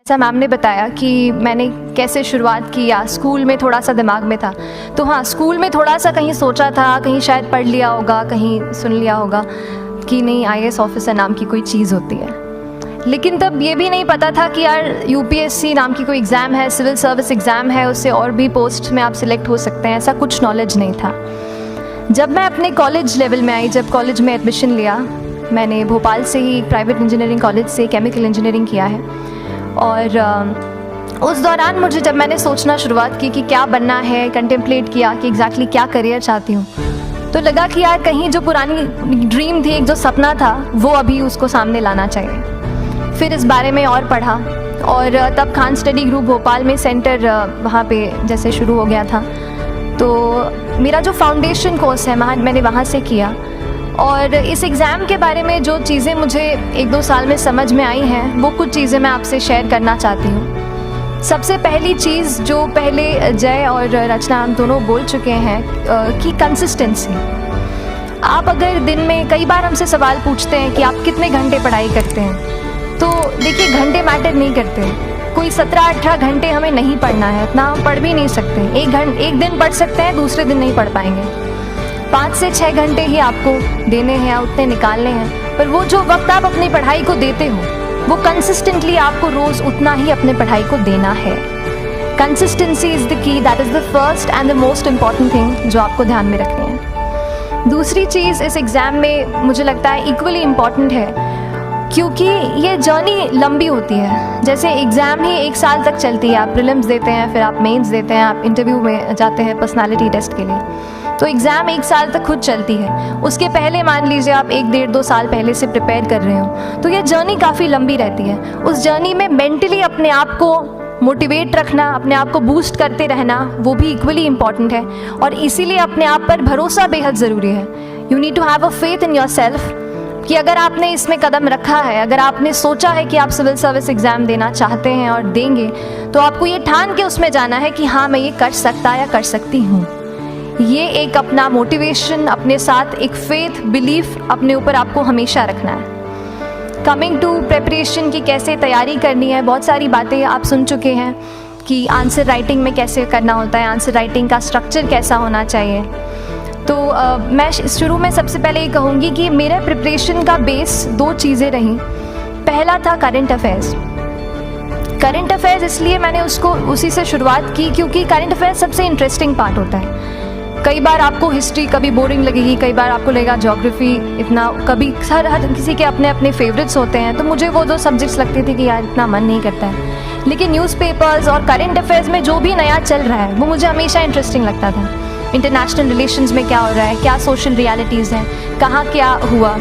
जैसा मैम ने बताया कि मैंने कैसे शुरुआत की या स्कूल में थोड़ा सा दिमाग में था, तो हाँ, स्कूल में थोड़ा सा कहीं सोचा था, कहीं शायद पढ़ लिया होगा, कहीं सुन लिया होगा कि नहीं आईएएस ऑफिसर नाम की कोई चीज़ होती है। लेकिन तब ये भी नहीं पता था कि यार यूपीएससी नाम की कोई एग्ज़ाम है, सिविल सर्विस एग्ज़ाम है, उससे और भी पोस्ट में आप सिलेक्ट हो सकते हैं, ऐसा कुछ नॉलेज नहीं था। जब मैं अपने कॉलेज लेवल में आई, जब कॉलेज में एडमिशन लिया, मैंने भोपाल से ही प्राइवेट इंजीनियरिंग कॉलेज से केमिकल इंजीनियरिंग किया है। और उस दौरान मुझे जब मैंने सोचना शुरुआत की कि क्या बनना है, कंटेम्पलेट किया कि एग्जैक्टली क्या करियर चाहती हूँ, तो लगा कि यार कहीं जो पुरानी ड्रीम थी, एक जो सपना था, वो अभी उसको सामने लाना चाहिए। फिर इस बारे में और पढ़ा और तब खान स्टडी ग्रुप भोपाल में सेंटर वहाँ पे जैसे शुरू हो गया था, तो मेरा जो फाउंडेशन कोर्स है मैंने वहाँ से किया। और इस एग्ज़ाम के बारे में जो चीज़ें मुझे 1-2 साल में समझ में आई हैं, वो कुछ चीज़ें मैं आपसे शेयर करना चाहती हूँ। सबसे पहली चीज़ जो पहले जय और रचना हम दोनों बोल चुके हैं कि कंसिस्टेंसी। आप अगर दिन में कई बार हमसे सवाल पूछते हैं कि आप कितने घंटे पढ़ाई करते हैं, तो देखिए घंटे मैटर नहीं करते। कोई 17-18 घंटे हमें नहीं पढ़ना है, इतना हम पढ़ भी नहीं सकते। एक दिन पढ़ सकते हैं, दूसरे दिन नहीं पढ़ पाएंगे। 5 से 6 घंटे ही आपको देने हैं, उतने निकालने हैं। पर वो जो वक्त आप अपनी पढ़ाई को देते हो, वो कंसिस्टेंटली आपको रोज़ उतना ही अपने पढ़ाई को देना है। Consistency is the key, that is the first and the most important thing जो आपको ध्यान में रखनी है। दूसरी चीज़ इस एग्ज़ाम में मुझे लगता है इक्वली इम्पॉर्टेंट है, क्योंकि ये जर्नी लंबी होती है। जैसे एग्ज़ाम ही 1 साल तक चलती है, आप प्रीलिम्स देते हैं, फिर आप मेंस देते हैं, आप इंटरव्यू में जाते हैं पर्सनालिटी टेस्ट के लिए, तो एग्ज़ाम 1 साल तक खुद चलती है। उसके पहले मान लीजिए आप 1-1.5-2 साल पहले से प्रिपेयर कर रहे हो, तो ये जर्नी काफ़ी लंबी रहती है। उस जर्नी में मेंटली अपने आप को मोटिवेट रखना, अपने आप को बूस्ट करते रहना, वो भी इक्वली इम्पॉर्टेंट है। और इसीलिए अपने आप पर भरोसा बेहद ज़रूरी है। You need to have a faith in yourself कि अगर आपने इसमें कदम रखा है, अगर आपने सोचा है कि आप सिविल सर्विस एग्ज़ाम देना चाहते हैं और देंगे, तो आपको ये ठान के उसमें जाना है कि हाँ, मैं ये कर सकता या कर सकती हूँ। ये एक अपना मोटिवेशन, अपने साथ एक फेथ, बिलीफ अपने ऊपर आपको हमेशा रखना है। कमिंग टू प्रिपरेशन की कैसे तैयारी करनी है, बहुत सारी बातें आप सुन चुके हैं कि आंसर राइटिंग में कैसे करना होता है, आंसर राइटिंग का स्ट्रक्चर कैसा होना चाहिए। तो मैं शुरू में सबसे पहले ये कहूँगी कि मेरे प्रिपरेशन का बेस 2 चीज़ें रहीं। पहला था करंट अफेयर्स। करंट अफेयर्स इसलिए मैंने उसको उसी से शुरुआत की क्योंकि करंट अफेयर्स सबसे इंटरेस्टिंग पार्ट होता है। कई बार आपको हिस्ट्री कभी बोरिंग लगेगी, कई बार आपको लगेगा ज्योग्राफी इतना, कभी हर किसी के अपने अपने फेवरेट्स होते हैं। तो मुझे वो 2 सब्जेक्ट्स लगते थे कि यार इतना मन नहीं करता है, लेकिन न्यूज़पेपर्स और करंट अफेयर्स में जो भी नया चल रहा है वो मुझे हमेशा इंटरेस्टिंग लगता था। इंटरनेशनल रिलेशंस में क्या हो रहा है, क्या सोशल रियलिटीज़ हैं, कहाँ क्या हुआ,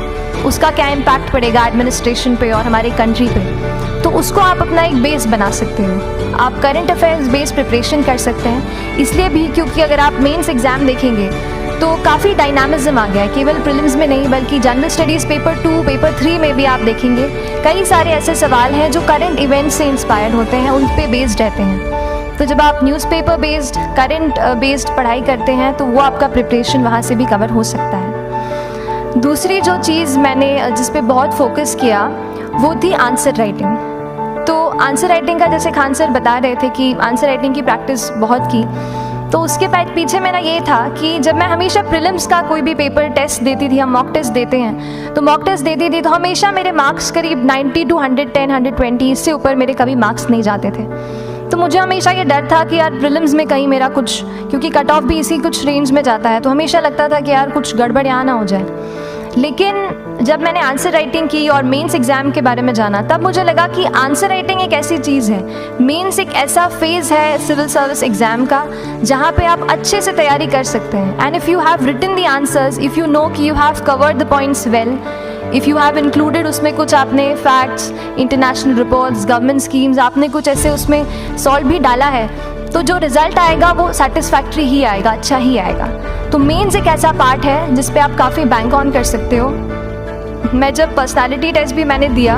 उसका क्या इम्पैक्ट पड़ेगा एडमिनिस्ट्रेशन पे और हमारी कंट्री पे, तो उसको आप अपना एक बेस बना सकते हो। आप करंट अफेयर्स बेस्ड प्रिपरेशन कर सकते हैं, इसलिए भी क्योंकि अगर आप मेंस एग्ज़ाम देखेंगे तो काफ़ी डायनामिज्म आ गया है, केवल प्रीलिम्स में नहीं बल्कि जनरल स्टडीज़ पेपर 2, पेपर 3 में भी आप देखेंगे कई सारे ऐसे सवाल हैं जो करंट इवेंट से इंस्पायर्ड होते हैं, उन पे बेस्ड रहते हैं। तो जब आप न्यूज़पेपर बेस्ड, करंट बेस्ड पढ़ाई करते हैं तो वो आपका प्रिपरेशन वहाँ से भी कवर हो सकता है। दूसरी जो चीज़ मैंने जिस पे बहुत फोकस किया वो थी आंसर राइटिंग। तो आंसर राइटिंग का जैसे खान सर बता रहे थे कि आंसर राइटिंग की प्रैक्टिस बहुत की, तो उसके पीछे मेरा ये था कि जब मैं हमेशा प्रीलिम्स का कोई भी पेपर टेस्ट देती थी, हम मॉक टेस्ट देते हैं, तो मॉक टेस्ट देती थी तो हमेशा मेरे मार्क्स करीब 90 to 110, 120, इससे ऊपर मेरे कभी मार्क्स नहीं जाते थे। तो मुझे हमेशा ये डर था कि यार प्रीलिम्स में कहीं मेरा कुछ, क्योंकि कट ऑफ भी इसी कुछ रेंज में जाता है, तो हमेशा लगता था कि यार कुछ गड़बड़ यहाँ ना हो जाए। लेकिन जब मैंने आंसर राइटिंग की और मेंस एग्ज़ाम के बारे में जाना, तब मुझे लगा कि आंसर राइटिंग एक ऐसी चीज़ है, मेंस एक ऐसा फेज़ है सिविल सर्विस एग्ज़ाम का जहाँ पे आप अच्छे से तैयारी कर सकते हैं। And if you have written the answers, if you know कि you have covered the points well, if you have included उसमें कुछ आपने facts, international reports, government schemes, आपने कुछ ऐसे उसमें सॉल्व भी डाला है, तो जो रिज़ल्ट आएगा वो सेटिस्फैक्ट्री ही आएगा, अच्छा ही आएगा। तो मेंस एक ऐसा पार्ट है जिस पे आप काफ़ी बैंक ऑन कर सकते हो। मैं जब पर्सनालिटी टेस्ट भी मैंने दिया,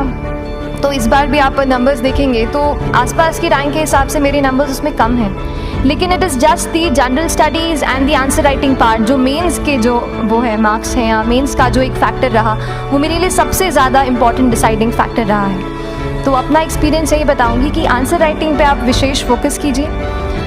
तो इस बार भी आप नंबर्स देखेंगे तो आसपास की रैंक के हिसाब से मेरे नंबर्स उसमें कम हैं, लेकिन it is just the general studies and the answer writing part, जो मेंस के जो वो है मार्क्स हैं या मेंस का जो एक फैक्टर रहा, वो मेरे लिए सबसे ज़्यादा इंपॉर्टेंट डिसाइडिंग फैक्टर रहा है। तो अपना एक्सपीरियंस यही बताऊंगी कि आंसर राइटिंग पे आप विशेष फोकस कीजिए।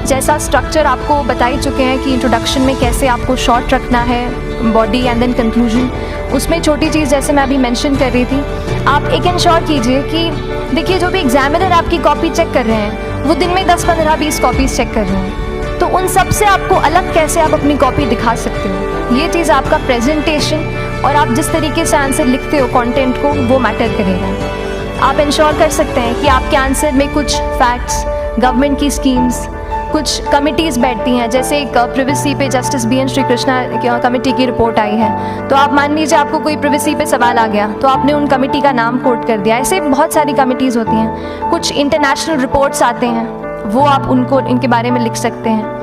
जैसा स्ट्रक्चर आपको बता ही चुके हैं कि इंट्रोडक्शन में कैसे आपको शॉर्ट रखना है, बॉडी एंड देन कंक्लूजन, उसमें छोटी चीज़ जैसे मैं अभी मेंशन कर रही थी, आप एक इंश्योर कीजिए कि देखिए जो भी एग्जामिनर आपकी कॉपी चेक कर रहे हैं वो दिन में 10, 15, 20 कॉपीज़ चेक कर रहे हैं, तो उन सब से आपको अलग कैसे आप अपनी कॉपी दिखा सकते हो, ये चीज़ आपका प्रेजेंटेशन और आप जिस तरीके से आंसर लिखते हो कंटेंट को, वो मैटर करेगा। आप इंश्योर कर सकते हैं कि आपके आंसर में कुछ फैक्ट्स, गवर्नमेंट की स्कीम्स, कुछ कमिटीज़ बैठती हैं, जैसे एक प्रिवेसी पे justice BN Shri Krishna committee की रिपोर्ट आई है, तो आप मान लीजिए आपको कोई प्रिवेसी पे सवाल आ गया तो आपने उन कमेटी का नाम कोट कर दिया। ऐसे बहुत सारी कमिटीज़ होती हैं। कुछ इंटरनेशनल रिपोर्ट्स आते हैं, वो आप उनको इनके बारे में लिख सकते हैं।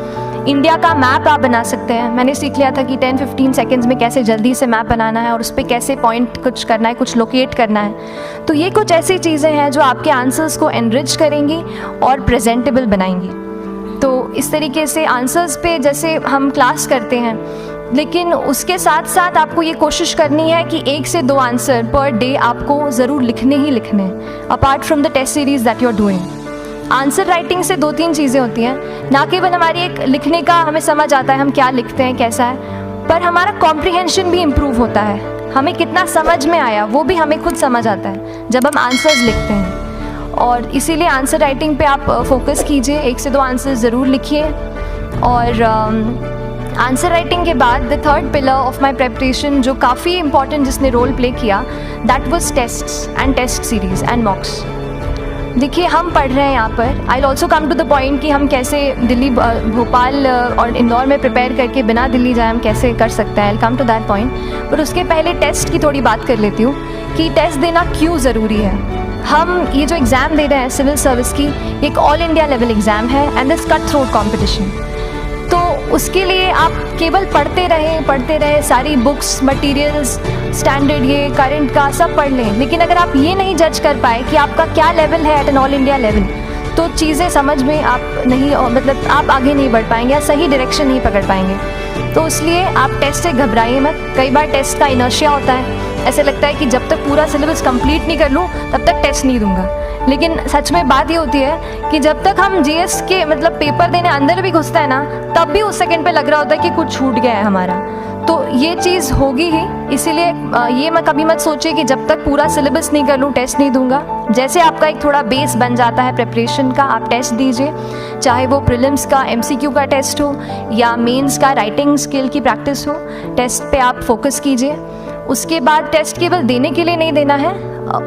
इंडिया का मैप आप बना सकते हैं। मैंने सीख लिया था कि 10-15 सेकेंड्स में कैसे जल्दी से मैप बनाना है और उस पर कैसे पॉइंट कुछ करना है, कुछ लोकेट करना है। तो ये कुछ ऐसी चीज़ें हैं जो आपके आंसर्स को एनरिच करेंगी और प्रेजेंटेबल बनाएंगी। तो इस तरीके से आंसर्स पे जैसे हम क्लास करते हैं, लेकिन उसके साथ साथ आपको ये कोशिश करनी है कि 1 से 2 आंसर पर डे आपको ज़रूर लिखने ही लिखने हैं, apart from the test series that you are doing. Answer writing से 2-3 चीज़ें होती हैं, ना केवल हमारी एक लिखने का हमें समझ आता है हम क्या लिखते हैं कैसा है, पर हमारा कॉम्प्रिहेंशन भी इम्प्रूव होता है। हमें कितना समझ में आया वो भी हमें खुद समझ आता है जब हम आंसर्स लिखते हैं। और इसीलिए आंसर राइटिंग पे आप फोकस कीजिए, 1 से 2 आंसर ज़रूर लिखिए। और आंसर राइटिंग के बाद the third pillar of my preparation जो काफ़ी इंपॉर्टेंट जिसने रोल प्ले किया, that was tests and test series and mocks. देखिए हम पढ़ रहे हैं यहाँ पर, I also come to the point कि हम कैसे दिल्ली, भोपाल और इंदौर में प्रिपेयर करके बिना दिल्ली जाए हम कैसे कर सकते हैं, आई कम टू दैट पॉइंट। पर उसके पहले टेस्ट की थोड़ी बात कर लेती हूँ कि टेस्ट देना क्यों ज़रूरी है। हम ये जो एग्ज़ाम दे रहे हैं सिविल सर्विस की, एक ऑल इंडिया लेवल एग्ज़ाम है and this cut throat competition. तो उसके लिए आप केवल पढ़ते रहें, सारी बुक्स, मटेरियल्स, स्टैंडर्ड ये करंट का सब पढ़ लें, लेकिन अगर आप ये नहीं जज कर पाए कि आपका क्या लेवल है at an all India level, तो चीज़ें समझ में आप नहीं, मतलब आप आगे नहीं बढ़ पाएंगे या सही डायरेक्शन नहीं पकड़ पाएंगे। तो इसलिए आप टेस्ट से घबराइए मत। कई बार टेस्ट का इनर्शिया होता है, ऐसे लगता है कि जब तक पूरा सिलेबस कंप्लीट नहीं कर लूँ तब तक टेस्ट नहीं दूंगा, लेकिन सच में बात ये होती है कि जब तक हम GS के मतलब पेपर देने अंदर भी घुसते हैं ना, तब भी उस सेकंड पे लग रहा होता है कि कुछ छूट गया है हमारा। तो ये चीज़ होगी ही, इसीलिए ये मैं कभी मत सोचिए कि जब तक पूरा सिलेबस नहीं कर लूँ टेस्ट नहीं दूंगा। जैसे आपका एक थोड़ा बेस बन जाता है प्रिपरेशन का, आप टेस्ट दीजिए, चाहे वो प्रीलिम्स का MCQ का टेस्ट हो या मेंस का राइटिंग स्किल की प्रैक्टिस हो, टेस्ट पे आप फोकस कीजिए। उसके बाद टेस्ट केवल देने के लिए नहीं देना है,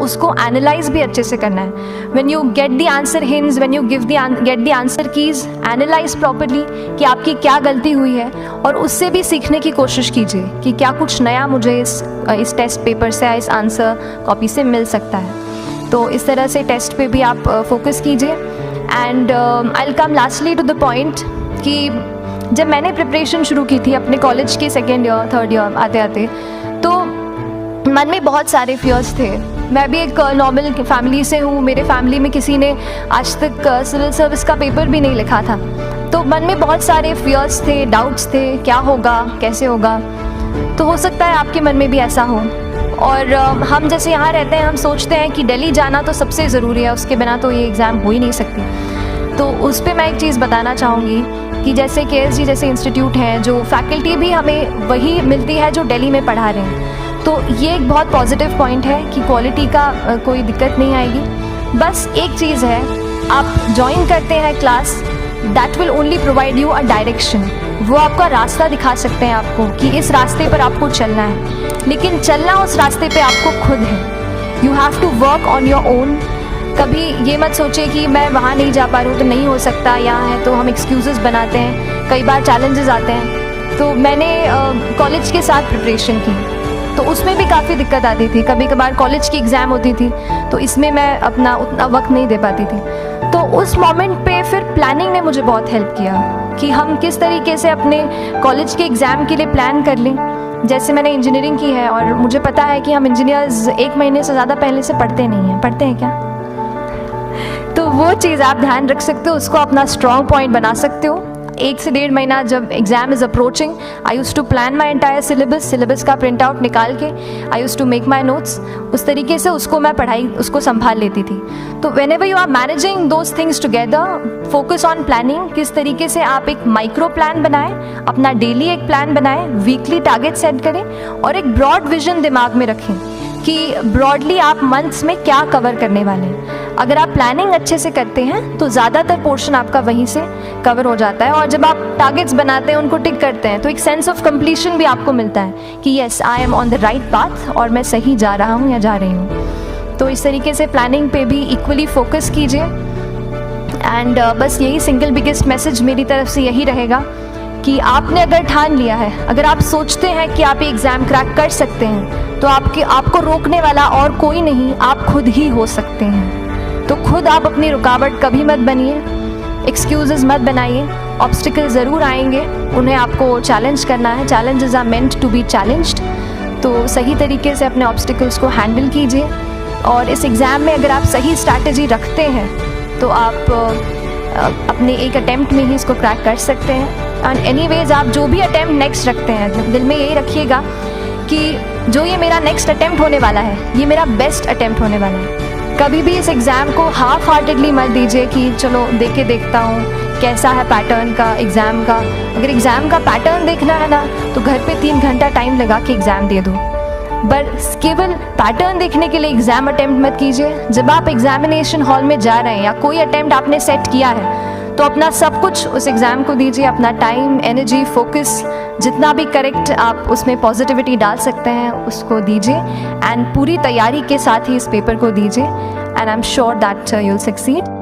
उसको एनालाइज भी अच्छे से करना है। When you get the answer hints, when you get the answer keys, analyse properly कि आपकी क्या गलती हुई है और उससे भी सीखने की कोशिश कीजिए कि क्या कुछ नया मुझे इस टेस्ट पेपर से, इस आंसर कॉपी से मिल सकता है। तो इस तरह से टेस्ट पे भी आप फोकस कीजिए। And I will come lastly to the point कि जब मैंने प्रिपरेशन शुरू की थी अपने कॉलेज के 2nd ईयर 3rd ईयर आते आते, तो मन में बहुत सारे फियर्स थे। मैं भी एक नॉर्मल फैमिली से हूँ, मेरे फैमिली में किसी ने आज तक सिविल सर्विस का पेपर भी नहीं लिखा था, तो मन में बहुत सारे फियर्स थे, डाउट्स थे, क्या होगा, कैसे होगा। तो हो सकता है आपके मन में भी ऐसा हो। और हम जैसे यहाँ रहते हैं, हम सोचते हैं कि दिल्ली जाना तो सबसे ज़रूरी है, उसके बिना तो ये एग्ज़ाम हो ही नहीं सकती। तो उस पर मैं एक चीज़ बताना चाहूँगी कि जैसे KSG जैसे इंस्टीट्यूट हैं, जो फैकल्टी भी हमें वही मिलती है जो दिल्ली में पढ़ा रहे हैं, तो ये एक बहुत पॉजिटिव पॉइंट है कि क्वालिटी का कोई दिक्कत नहीं आएगी। बस एक चीज़ है, आप ज्वाइन करते हैं class, that will only provide you a direction. वो आपका रास्ता दिखा सकते हैं आपको कि इस रास्ते पर आपको चलना है, लेकिन चलना उस रास्ते पे आपको खुद है। You have to work on your own. कभी ये मत सोचिए कि मैं वहाँ नहीं जा पा रहा हूँ तो नहीं हो सकता, यहाँ है, तो हम एक्सक्यूज़ेस बनाते हैं। कई बार चैलेंजेस आते हैं। तो मैंने कॉलेज के साथ प्रिपरेशन की, तो उसमें भी काफ़ी दिक्कत आती थी। कभी कभार कॉलेज की एग्ज़ाम होती थी तो इसमें मैं अपना उतना वक्त नहीं दे पाती थी। तो उस मोमेंट पे फिर प्लानिंग ने मुझे बहुत हेल्प किया कि हम किस तरीके से अपने कॉलेज के एग्ज़ाम के लिए प्लान कर लें। जैसे मैंने इंजीनियरिंग की है और मुझे पता है कि हम इंजीनियर्स 1 महीने से ज़्यादा पहले से पढ़ते नहीं हैं। पढ़ते हैं क्या? तो वो चीज़ आप ध्यान रख सकते हो, उसको अपना स्ट्रॉन्ग पॉइंट बना सकते हो। 1 से 1.5 महीना जब exam is approaching, I use to plan my entire syllabus का प्रिंट आउट निकाल के I use to make my notes, उस तरीके से उसको मैं उसको संभाल लेती थी। तो whenever you are managing those things together, focus on planning, किस तरीके से आप एक माइक्रो प्लान बनाएं, अपना डेली एक प्लान बनाएं, वीकली टारगेट सेट करें और एक ब्रॉड विजन दिमाग में रखें कि ब्रॉडली आप मंथ्स में क्या कवर करने वाले हैं। अगर आप प्लानिंग अच्छे से करते हैं तो ज़्यादातर पोर्शन आपका वहीं से कवर हो जाता है, और जब आप टारगेट्स बनाते हैं, उनको टिक करते हैं, तो एक सेंस ऑफ कंप्लीशन भी आपको मिलता है कि yes I am on the right path और मैं सही जा रहा हूँ या जा रही हूँ। तो इस तरीके से प्लानिंग पे भी इक्वली फोकस कीजिए। एंड बस यही सिंगल बिगेस्ट मैसेज मेरी तरफ से यही रहेगा कि आपने अगर ठान लिया है, अगर आप सोचते हैं कि आप एग्ज़ाम क्रैक कर सकते हैं, तो आपको रोकने वाला और कोई नहीं, आप खुद ही हो सकते हैं। तो खुद आप अपनी रुकावट कभी मत बनिए, एक्सक्यूज़ेस मत बनाइए। ऑब्स्टिकल ज़रूर आएंगे, उन्हें आपको चैलेंज करना है। Challenges are meant to be challenged. तो सही तरीके से अपने ऑब्स्टिकल्स को हैंडल कीजिए, और इस एग्ज़ाम में अगर आप सही स्ट्रैटेजी रखते हैं तो आप अपने एक अटैम्प्ट में ही इसको क्रैक कर सकते हैं। एंड एनीवेज, आप जो भी अटैम्प्ट नेक्स्ट रखते हैं, दिल में यही रखिएगा कि जो ये मेरा नेक्स्ट अटैम्प्ट होने वाला है, ये मेरा बेस्ट अटैम्प्ट होने वाला है। कभी भी इस एग्ज़ाम को हाफ हार्टेडली मत दीजिए कि चलो देख के देखता हूँ कैसा है पैटर्न का एग्ज़ाम का। अगर एग्ज़ाम का पैटर्न देखना है ना, तो घर पे 3 घंटा टाइम लगा के एग्ज़ाम दे दो। बस केवल पैटर्न देखने के लिए एग्ज़ाम अटैम्प्ट मत कीजिए। जब आप एग्जामिनेशन हॉल में जा रहे हैं या कोई अटैम्प्ट आपने सेट किया है, तो अपना सब कुछ उस एग्ज़ाम को दीजिए, अपना टाइम, एनर्जी, फोकस, जितना भी करेक्ट आप उसमें पॉजिटिविटी डाल सकते हैं उसको दीजिए, एंड पूरी तैयारी के साथ ही इस पेपर को दीजिए, and I am sure that you will succeed.